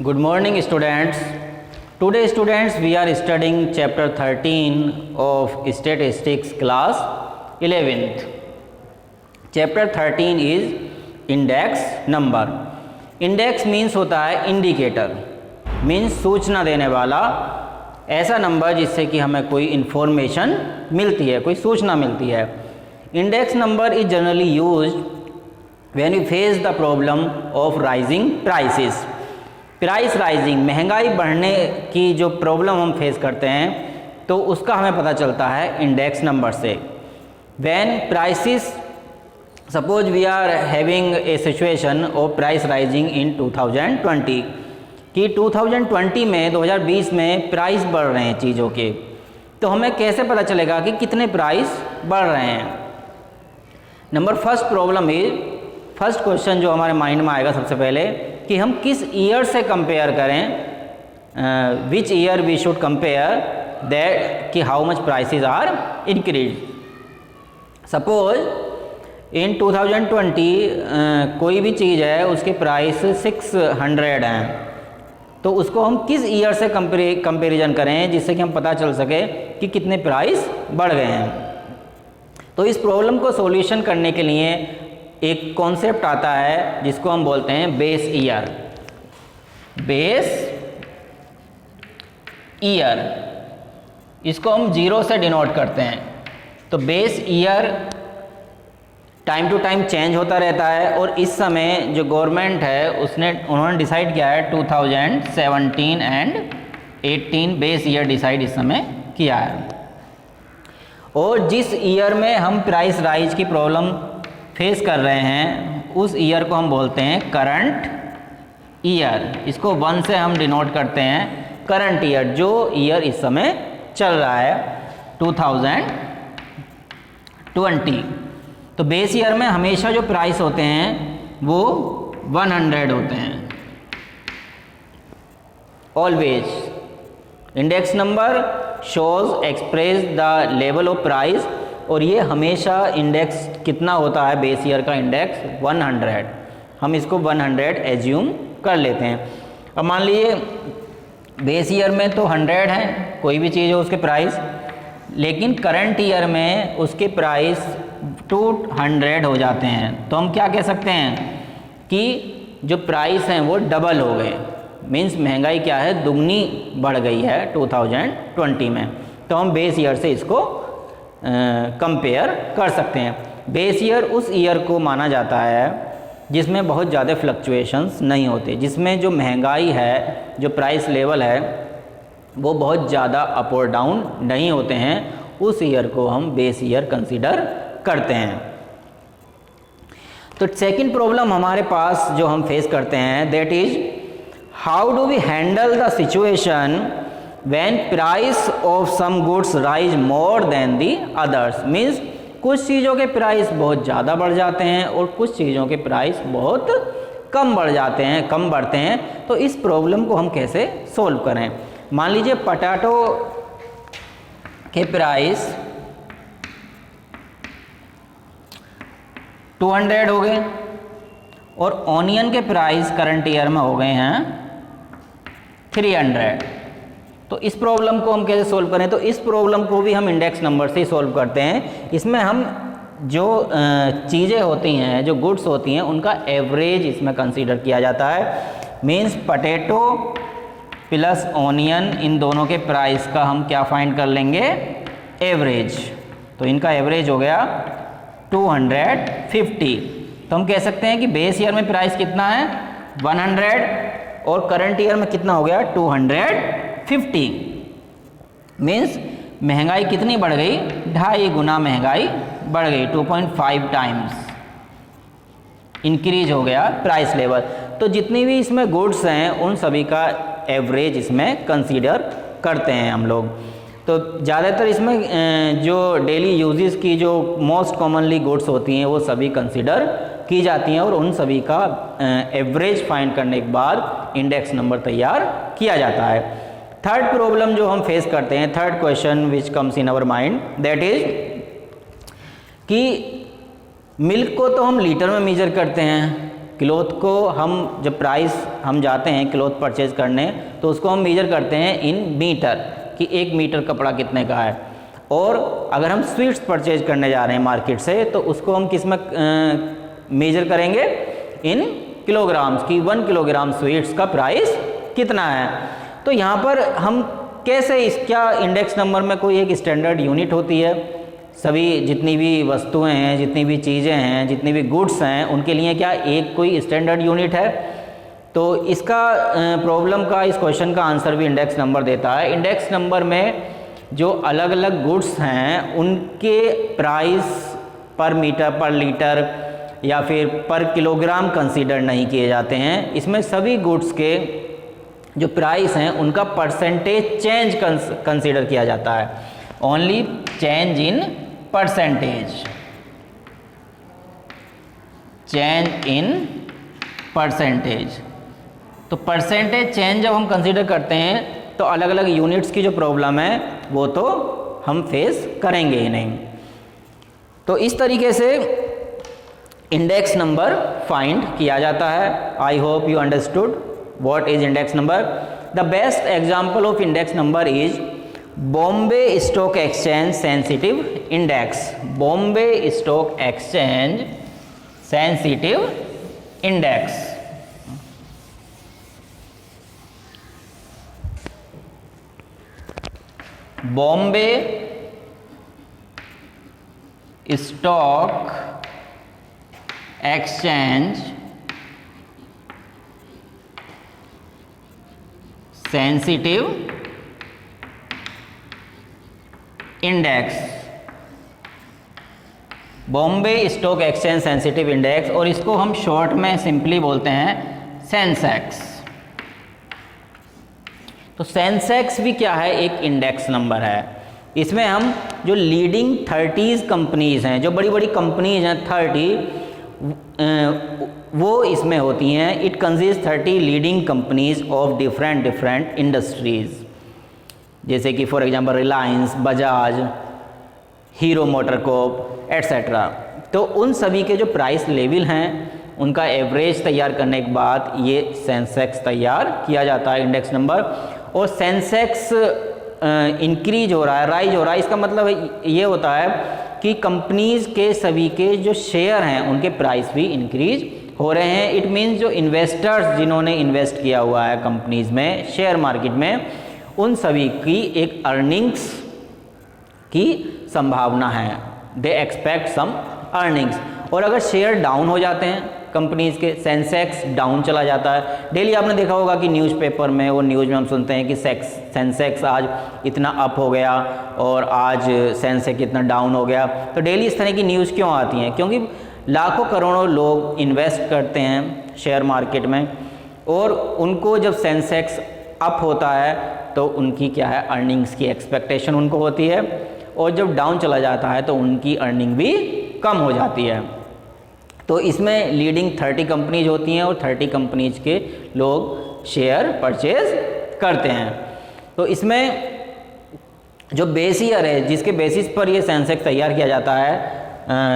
Good morning students. Today students we are studying chapter 13 of statistics class 11th. Chapter 13 is index number. Index means होता है indicator, means सूचना देने वाला ऐसा number जिससे कि हमें कोई इन्फॉर्मेशन मिलती है, कोई सूचना मिलती है. Index number is generally used when we face the problem of rising prices. Price rising, महंगाई बढ़ने की जो प्रॉब्लम हम फेस करते हैं तो उसका हमें पता चलता है इंडेक्स नंबर से. When prices, suppose we are having a situation of price rising in 2020 कि 2020 में 2020 में प्राइस बढ़ रहे हैं चीज़ों के, तो हमें कैसे पता चलेगा कि कितने प्राइस बढ़ रहे हैं. Number first problem is, first question जो हमारे माइंड में आएगा सबसे पहले कि हम किस ईयर से कंपेयर करें, which year we should compare that कि how much prices are increase. Suppose in 2020 कोई भी चीज़ है उसके प्राइस 600 हैं, तो उसको हम किस ईयर से कंपेरिजन करें जिससे कि हम पता चल सके कि कितने प्राइस बढ़ गए हैं. तो इस प्रॉब्लम को सॉल्यूशन करने के लिए एक कॉन्सेप्ट आता है जिसको हम बोलते हैं बेस ईयर. बेस ईयर, इसको हम 0 से डिनोट करते हैं. तो base year time to time change होता रहता है और इस समय जो गवर्नमेंट है उन्होंने डिसाइड किया है 2017 एंड 18 बेस ईयर डिसाइड इस समय किया है. और जिस ईयर में हम प्राइस राइज की प्रॉब्लम फेस कर रहे हैं उस ईयर को हम बोलते हैं करंट ईयर. इसको 1 से हम डिनोट करते हैं करंट ईयर, जो ईयर इस समय चल रहा है 2020. तो बेस ईयर में हमेशा जो प्राइस होते हैं वो 100 होते हैं always. Index number shows express the level of price, और ये हमेशा इंडेक्स कितना होता है बेस ईयर का इंडेक्स 100. हम इसको 100 एज्यूम कर लेते हैं. अब मान लीजिए बेस ईयर में तो 100 है कोई भी चीज़ हो उसके प्राइस, लेकिन करंट ईयर में उसके प्राइस 200 हो जाते हैं. तो हम क्या कह सकते हैं कि जो प्राइस हैं वो डबल हो गए, मीन्स महंगाई क्या है, दुगनी बढ़ गई है 2020 में. तो हम बेस ईयर से इसको कंपेयर कर सकते हैं. बेस ईयर उस ईयर को माना जाता है जिसमें बहुत ज़्यादा फ्लक्चुएशंस नहीं होते, जिसमें जो महंगाई है, जो प्राइस लेवल है वो बहुत ज़्यादा अप और डाउन नहीं होते हैं. उस ईयर को हम बेस ईयर कंसीडर करते हैं. तो सेकंड प्रॉब्लम हमारे पास जो हम फेस करते हैं that is how do we handle the situation when price of some goods rise more than the others. Means कुछ चीज़ों के प्राइस बहुत ज़्यादा बढ़ जाते हैं और कुछ चीज़ों के प्राइस बहुत कम बढ़ते हैं. तो इस प्रॉब्लम को हम कैसे सोल्व करें. मान लीजिए पोटैटो के प्राइस 200 हो गए और ऑनियन के प्राइस करंट ईयर में हो गए हैं 300. तो इस प्रॉब्लम को हम कैसे सोल्व करें. तो इस प्रॉब्लम को भी हम इंडेक्स नंबर से ही सोल्व करते हैं. इसमें हम जो चीज़ें होती हैं, जो गुड्स होती हैं, उनका एवरेज इसमें कंसीडर किया जाता है. मीन्स पोटैटो प्लस ऑनियन, इन दोनों के प्राइस का हम क्या फाइंड कर लेंगे, एवरेज. तो इनका एवरेज हो गया 250. तो हम कह सकते हैं कि बेस ईयर में प्राइस कितना है 100 और करंट ईयर में कितना हो गया 250. मीन्स महंगाई कितनी बढ़ गई, 2.5 गुना महंगाई बढ़ गई, 2.5 टाइम्स इंक्रीज हो गया प्राइस लेवल. तो जितनी भी इसमें गुड्स हैं उन सभी का एवरेज इसमें कंसीडर करते हैं हम लोग. तो ज़्यादातर इसमें जो डेली यूजेस की जो मोस्ट कॉमनली गुड्स होती हैं वो सभी कंसीडर की जाती हैं और उन सभी का एवरेज फाइंड करने के बाद इंडेक्स नंबर तैयार किया जाता है. थर्ड प्रॉब्लम जो हम फेस करते हैं, third question which comes in our mind that is कि मिल्क को तो हम लीटर में मेजर करते हैं क्लॉथ को हम जब प्राइस हम जाते हैं क्लॉथ परचेज करने तो उसको हम मेजर करते हैं इन मीटर कि 1 मीटर कपड़ा कितने का है। और अगर हम स्वीट्स परचेज करने जा रहे हैं मार्केट से तो उसको हम किस में मेजर करेंगे, इन किलोग्राम्स की 1 किलोग्राम स्वीट्स का प्राइस कितना है। तो यहाँ पर हम कैसे इसका इंडेक्स नंबर में कोई एक स्टैंडर्ड यूनिट होती है, सभी जितनी भी वस्तुएं हैं, जितनी भी चीज़ें हैं, जितनी भी गुड्स हैं, उनके लिए क्या एक कोई स्टैंडर्ड यूनिट है। तो इसका प्रॉब्लम का, इस क्वेश्चन का आंसर भी इंडेक्स नंबर देता है। इंडेक्स नंबर में जो अलग अलग गुड्स हैं उनके प्राइस पर मीटर, पर लीटर या फिर पर किलोग्राम कंसीडर नहीं किए जाते हैं। इसमें सभी गुड्स के जो प्राइस हैं उनका परसेंटेज चेंज कंसीडर किया जाता है, only change in percentage, change in percentage. तो परसेंटेज चेंज जब हम कंसीडर करते हैं तो अलग अलग यूनिट्स की जो प्रॉब्लम है वो तो हम फेस करेंगे ही नहीं। तो इस तरीके से इंडेक्स नंबर फाइंड किया जाता है। I hope you understood what is index number. The best example of index number is Bombay Stock Exchange Sensitive Index. Bombay Stock Exchange Sensitive Index. Bombay Stock Exchange sensitive index, Bombay stock exchange sensitive index, और इसको हम short में simply बोलते हैं Sensex. तो Sensex भी क्या है, एक इंडेक्स नंबर है। इसमें हम जो लीडिंग 30 कंपनीज हैं, जो बड़ी बड़ी कंपनीज हैं 30, वो इसमें होती हैं। It consist 30 leading companies of different industries, जैसे कि for example Reliance, Bajaj, Hero MotoCorp etcetera. तो उन सभी के जो प्राइस लेवल हैं उनका एवरेज तैयार करने के बाद ये सेंसेक्स तैयार किया जाता है, इंडेक्स नंबर। और सेंसेक्स इंक्रीज हो रहा है, राइज हो रहा है, इसका मतलब ये होता है कि कंपनीज के सभी के जो शेयर हैं उनके प्राइस भी इंक्रीज हो रहे हैं। इट मीन्स जो इन्वेस्टर्स जिन्होंने इन्वेस्ट किया हुआ है कंपनीज में, शेयर मार्केट में, उन सभी की एक अर्निंग्स की संभावना है, दे एक्सपेक्ट सम अर्निंग्स। और अगर शेयर डाउन हो जाते हैं कंपनीज के, सेंसेक्स डाउन चला जाता है। डेली आपने देखा होगा कि न्यूज़पेपर में और न्यूज़ में हम सुनते हैं कि सेंसेक्स आज इतना अप हो गया और आज सेंसेक्स इतना डाउन हो गया। तो डेली इस तरह की न्यूज़ क्यों आती हैं, क्योंकि लाखों करोड़ों लोग इन्वेस्ट करते हैं शेयर मार्केट में, और उनको जब सेंसेक्स अप होता है तो उनकी क्या है, अर्निंग्स की एक्सपेक्टेशन उनको होती है, और जब डाउन चला जाता है तो उनकी अर्निंग भी कम हो जाती है। तो इसमें लीडिंग 30 कंपनीज होती हैं और 30 कंपनीज के लोग शेयर परचेज करते हैं। तो इसमें जो बेस ईयर है जिसके बेसिस पर ये सेंसेक्स तैयार किया जाता है,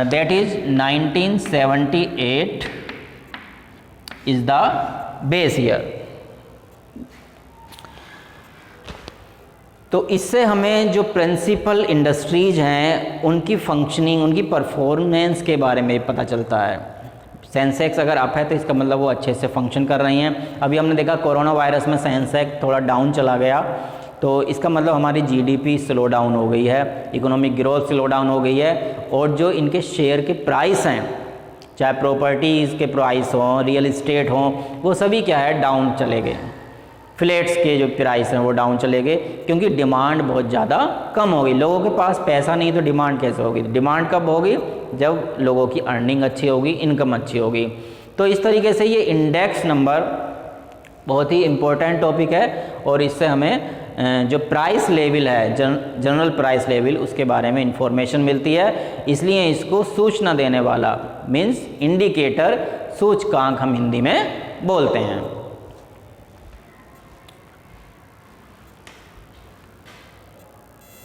that is 1978 is the base year. तो इससे हमें जो प्रिंसिपल इंडस्ट्रीज हैं उनकी फंक्शनिंग, उनकी परफॉर्मेंस के बारे में पता चलता है। सेंसेक्स अगर अप है तो इसका मतलब वो अच्छे से फंक्शन कर रही हैं। अभी हमने देखा कोरोना वायरस में सेंसेक्स थोड़ा डाउन चला गया, तो इसका मतलब हमारी जीडीपी स्लो डाउन हो गई है, इकोनॉमिक ग्रोथ स्लो डाउन हो गई है, और जो इनके शेयर के प्राइस हैं, चाहे प्रॉपर्टीज़ के प्राइस हों, रियल इस्टेट हों, वो सभी क्या है, डाउन चले गए। फ्लैट्स के जो प्राइस हैं वो डाउन चले गए, क्योंकि डिमांड बहुत ज़्यादा कम हो गई। लोगों के पास पैसा नहीं तो डिमांड कैसे होगी? डिमांड कब होगी? जब लोगों की अर्निंग अच्छी होगी, इनकम अच्छी होगी। तो इस तरीके से ये इंडेक्स नंबर बहुत ही इम्पोर्टेंट टॉपिक है, और इससे हमें जो प्राइस लेवल है, जनरल प्राइस लेवल, उसके बारे में इंफॉर्मेशन मिलती है। इसलिए इसको सूचना देने वाला मीन्स इंडिकेटर, सूचकांक हम हिंदी में बोलते हैं।